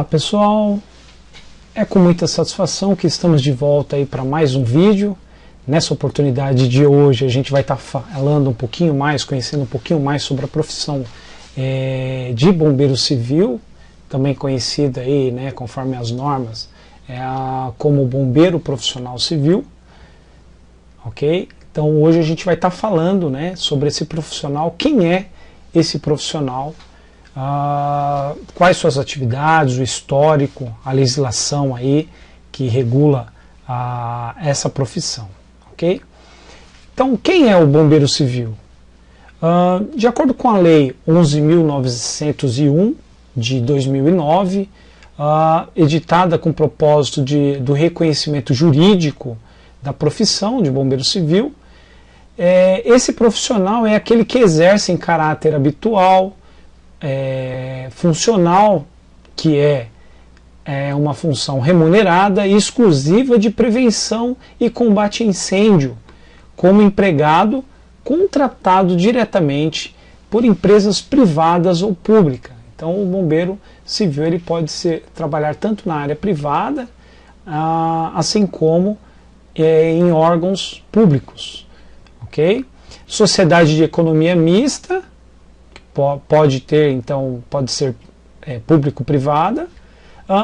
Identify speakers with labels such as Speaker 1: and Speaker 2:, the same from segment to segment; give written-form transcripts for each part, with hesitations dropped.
Speaker 1: Olá pessoal, é com muita satisfação que estamos de volta aí para mais um vídeo. Nessa oportunidade de hoje a gente vai estar falando um pouquinho mais, conhecendo um pouquinho mais sobre a profissão de bombeiro civil, também conhecida aí, né, conforme as normas, como bombeiro profissional civil, ok? Então hoje a gente vai estar falando, né, sobre esse profissional, quem é esse profissional, quais suas atividades, o histórico, a legislação aí que regula essa profissão, ok? Então, quem é o bombeiro civil? De acordo com a Lei 11.901 de 2009, editada com o propósito do reconhecimento jurídico da profissão de bombeiro civil, esse profissional é aquele que exerce em caráter habitual, funcional, que é uma função remunerada e exclusiva de prevenção e combate a incêndio, como empregado contratado diretamente por empresas privadas ou públicas. Então o bombeiro civil ele pode trabalhar tanto na área privada, assim como em órgãos públicos, ok? Sociedade de economia mista, pode ser público-privada,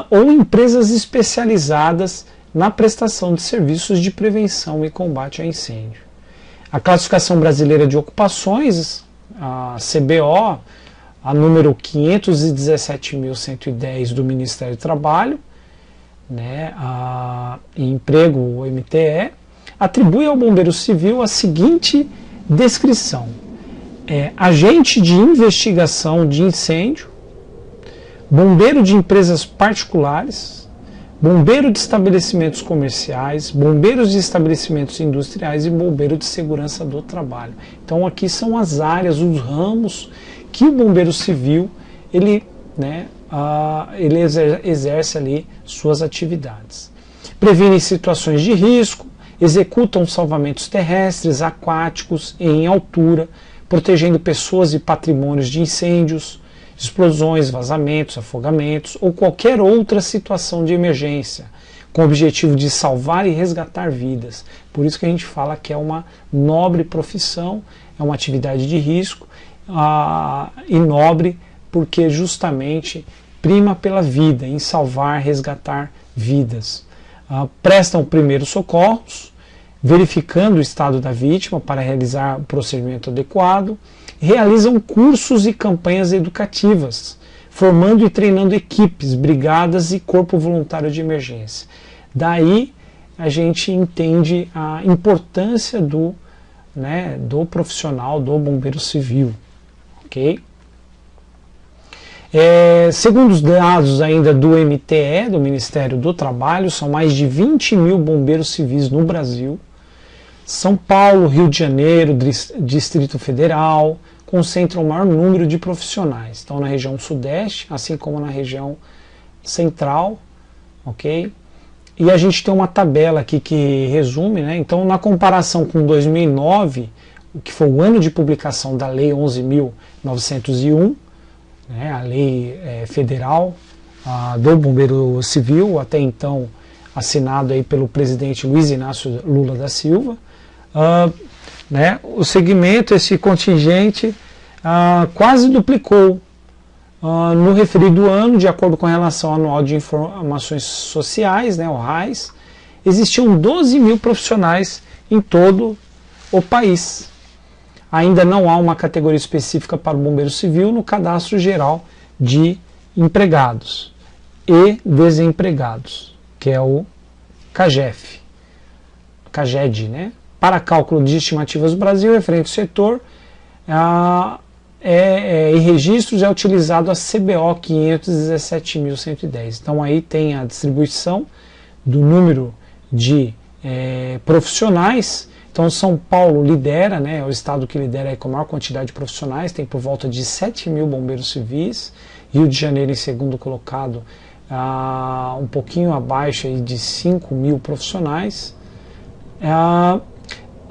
Speaker 1: ou empresas especializadas na prestação de serviços de prevenção e combate a incêndio. A Classificação Brasileira de Ocupações, a CBO, a número 517.110 do Ministério do Trabalho, né, e Emprego, o MTE, atribui ao bombeiro civil a seguinte descrição: agente de investigação de incêndio, bombeiro de empresas particulares, bombeiro de estabelecimentos comerciais, bombeiros de estabelecimentos industriais e bombeiro de segurança do trabalho. Então aqui são as áreas, os ramos que o bombeiro civil ele exerce ali suas atividades. Previne situações de risco, executam salvamentos terrestres, aquáticos e em altura, protegendo pessoas e patrimônios de incêndios, explosões, vazamentos, afogamentos ou qualquer outra situação de emergência, com o objetivo de salvar e resgatar vidas. Por isso que a gente fala que é uma nobre profissão, é uma atividade de risco, e nobre porque justamente prima pela vida, em salvar, resgatar vidas. Prestam primeiros socorros, verificando o estado da vítima para realizar o procedimento adequado, realizam cursos e campanhas educativas, formando e treinando equipes, brigadas e corpo voluntário de emergência. Daí a gente entende a importância do profissional, do bombeiro civil, ok? Segundo os dados ainda do MTE, do Ministério do Trabalho, são mais de 20 mil bombeiros civis no Brasil. São Paulo, Rio de Janeiro, Distrito Federal, concentram o maior número de profissionais. Estão na região sudeste, assim como na região central, ok? E a gente tem uma tabela aqui que resume, né? Então, na comparação com 2009, o que foi o ano de publicação da Lei 11.901, né, a lei federal do Bombeiro Civil, até então assinado aí pelo presidente Luiz Inácio Lula da Silva, o segmento, esse contingente, quase duplicou no referido ano, de acordo com a Relação Anual de Informações Sociais, o RAIS. Existiam 12 mil profissionais em todo o país. Ainda não há uma categoria específica para o bombeiro civil no Cadastro Geral de Empregados e Desempregados, que é o CAGED, né? Para cálculo de estimativas do Brasil, referente ao setor e registros, é utilizado a CBO 517.110. Então aí tem a distribuição do número de profissionais. Então São Paulo lidera, né, é o estado que lidera aí com a maior quantidade de profissionais, tem por volta de 7 mil bombeiros civis. Rio de Janeiro em segundo colocado, um pouquinho abaixo aí de 5 mil profissionais.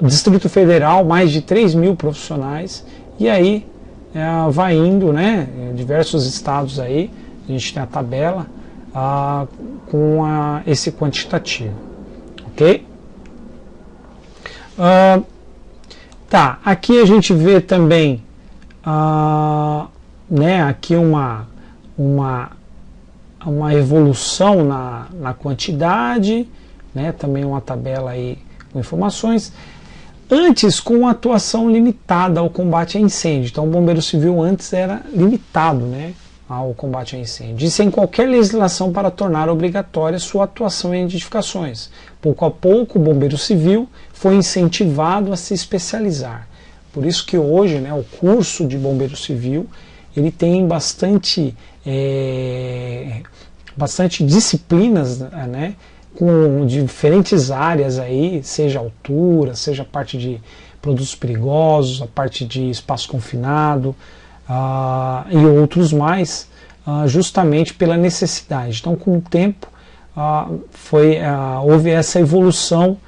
Speaker 1: Distrito Federal, mais de 3 mil profissionais. E aí vai indo, né, diversos estados aí, a gente tem a tabela, com esse quantitativo, ok? Tá, aqui a gente vê também né, aqui uma evolução na quantidade, né, também uma tabela aí com informações. Antes, com atuação limitada ao combate a incêndio. Então, o Bombeiro Civil antes era limitado, né, ao combate a incêndio, e sem qualquer legislação para tornar obrigatória sua atuação em edificações. Pouco a pouco, o Bombeiro Civil foi incentivado a se especializar. Por isso que hoje, né, o curso de Bombeiro Civil ele tem bastante disciplinas, né, com diferentes áreas aí, seja altura, seja a parte de produtos perigosos, a parte de espaço confinado e outros mais, justamente pela necessidade. Então, com o tempo, houve essa evolução,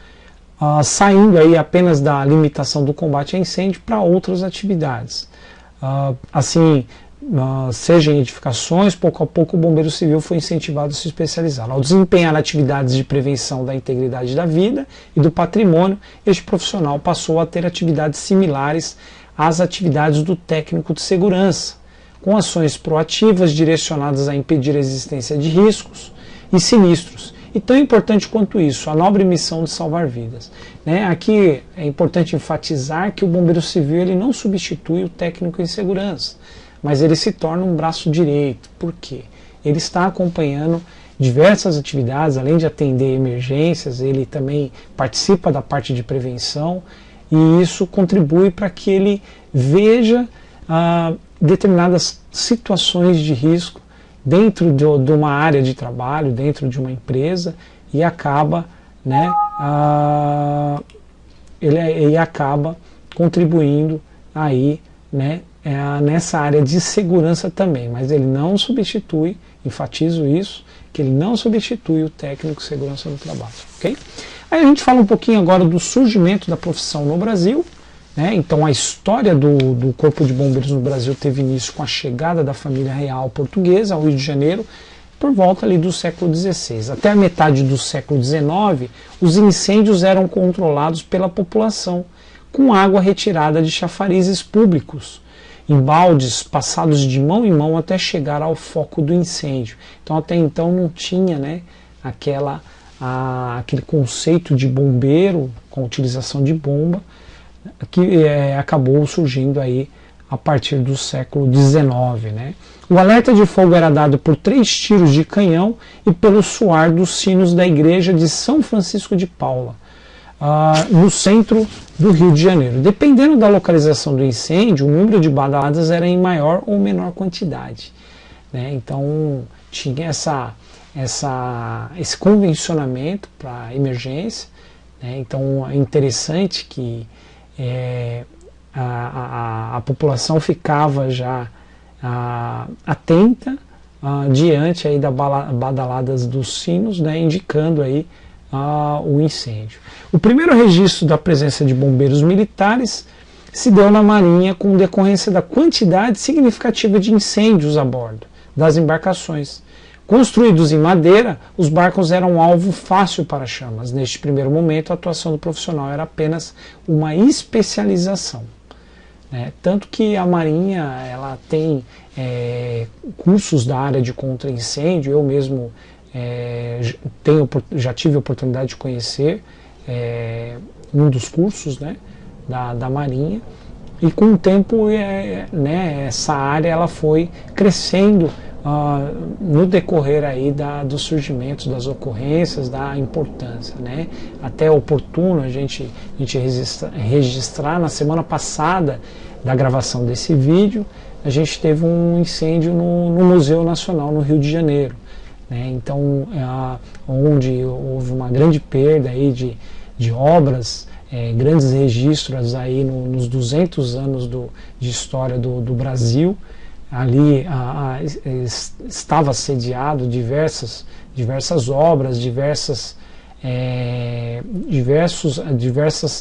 Speaker 1: saindo aí apenas da limitação do combate a incêndio para outras atividades. Assim, seja em edificações, pouco a pouco o Bombeiro Civil foi incentivado a se especializar. Ao desempenhar atividades de prevenção da integridade da vida e do patrimônio, este profissional passou a ter atividades similares às atividades do técnico de segurança, com ações proativas direcionadas a impedir a existência de riscos e sinistros. E tão importante quanto isso, a nobre missão de salvar vidas. Né? Aqui é importante enfatizar que o Bombeiro Civil ele não substitui o técnico em segurança, mas ele se torna um braço direito. Por quê? Ele está acompanhando diversas atividades, além de atender emergências, ele também participa da parte de prevenção, e isso contribui para que ele veja determinadas situações de risco dentro de uma área de trabalho, dentro de uma empresa, e acaba, né, ele acaba contribuindo aí, né, nessa área de segurança também, mas ele não substitui, enfatizo isso, que ele não substitui o técnico de segurança no trabalho, ok? Aí a gente fala um pouquinho agora do surgimento da profissão no Brasil, né? Então a história do Corpo de Bombeiros no Brasil teve início com a chegada da família real portuguesa ao Rio de Janeiro por volta ali do século XVI. Até a metade do século XIX, os incêndios eram controlados pela população, com água retirada de chafarizes públicos, em baldes passados de mão em mão até chegar ao foco do incêndio. Então até então não tinha, né, aquele conceito de bombeiro com utilização de bomba, que acabou surgindo aí a partir do século XIX. Né? O alerta de fogo era dado por 3 tiros de canhão e pelo soar dos sinos da igreja de São Francisco de Paula, no centro do Rio de Janeiro. Dependendo da localização do incêndio, o número de badaladas era em maior ou menor quantidade. Né? Então tinha esse convencionamento para emergência. Né? Então é interessante que a população ficava já atenta diante aí das badaladas dos sinos, né, indicando aí o incêndio. O primeiro registro da presença de bombeiros militares se deu na Marinha com decorrência da quantidade significativa de incêndios a bordo das embarcações. Construídos em madeira, os barcos eram um alvo fácil para chamas. Neste primeiro momento, a atuação do profissional era apenas uma especialização. Né? Tanto que a Marinha ela tem cursos da área de contra-incêndio. Eu mesmo já tive a oportunidade de conhecer um dos cursos, né, da Marinha. E com o tempo, né, essa área ela foi crescendo no decorrer aí dos surgimentos, das ocorrências, da importância, né? Até é oportuno a gente registrar. Na semana passada da gravação desse vídeo, a gente teve um incêndio no Museu Nacional no Rio de Janeiro, né? Então onde houve uma grande perda aí de obras, grandes registros aí nos 200 anos de história do Brasil. Ali estava sediado diversas obras, diversas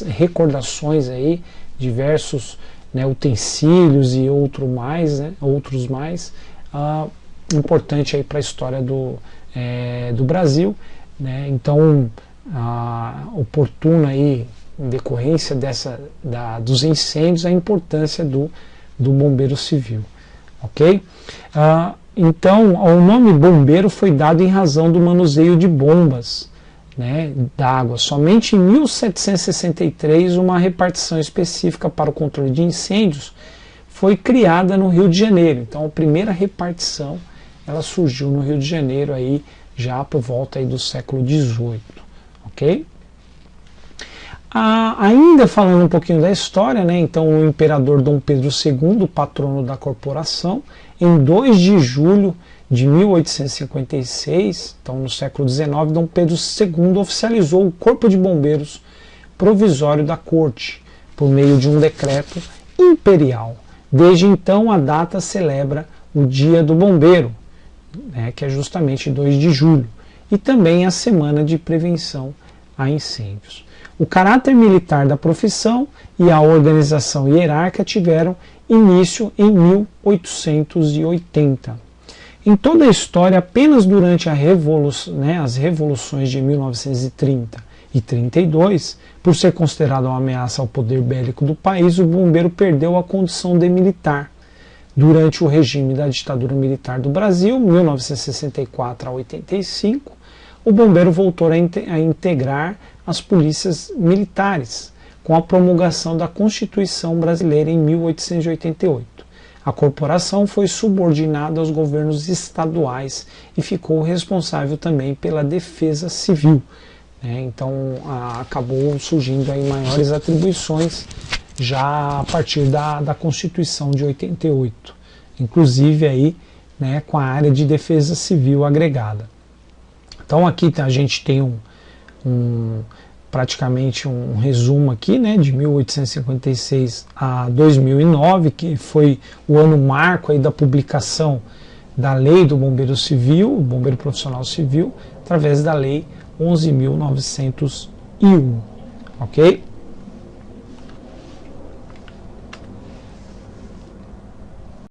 Speaker 1: recordações aí, diversos, né, utensílios e outros mais, importante aí para a história do Brasil, né? Então, oportuna aí, em decorrência dos incêndios, a importância do bombeiro civil, ok? Então, o nome bombeiro foi dado em razão do manuseio de bombas, né, d'água. Somente em 1763 uma repartição específica para o controle de incêndios foi criada no Rio de Janeiro. Então, a primeira repartição ela surgiu no Rio de Janeiro aí já por volta aí do século XVIII, ok? Ainda falando um pouquinho da história, né? Então o imperador Dom Pedro II, patrono da corporação, em 2 de julho de 1856, então no século XIX, Dom Pedro II oficializou o Corpo de Bombeiros provisório da corte, por meio de um decreto imperial. Desde então a data celebra o Dia do Bombeiro, né, que é justamente 2 de julho, e também a Semana de Prevenção a Incêndios. O caráter militar da profissão e a organização hierárquica tiveram início em 1880. Em toda a história, apenas durante as revoluções de 1930 e 32, por ser considerado uma ameaça ao poder bélico do país, o bombeiro perdeu a condição de militar. Durante o regime da ditadura militar do Brasil, 1964 a 85, o bombeiro voltou a integrar as polícias militares, com a promulgação da Constituição Brasileira em 1888. A corporação foi subordinada aos governos estaduais e ficou responsável também pela defesa civil, né? Então acabou surgindo aí maiores atribuições já a partir da Constituição de 88, inclusive aí, né, com a área de defesa civil agregada. Então aqui a gente tem praticamente um resumo aqui, né, de 1856 a 2009, que foi o ano marco aí da publicação da Lei do Bombeiro Civil, o Bombeiro Profissional Civil, através da Lei 11.901, ok?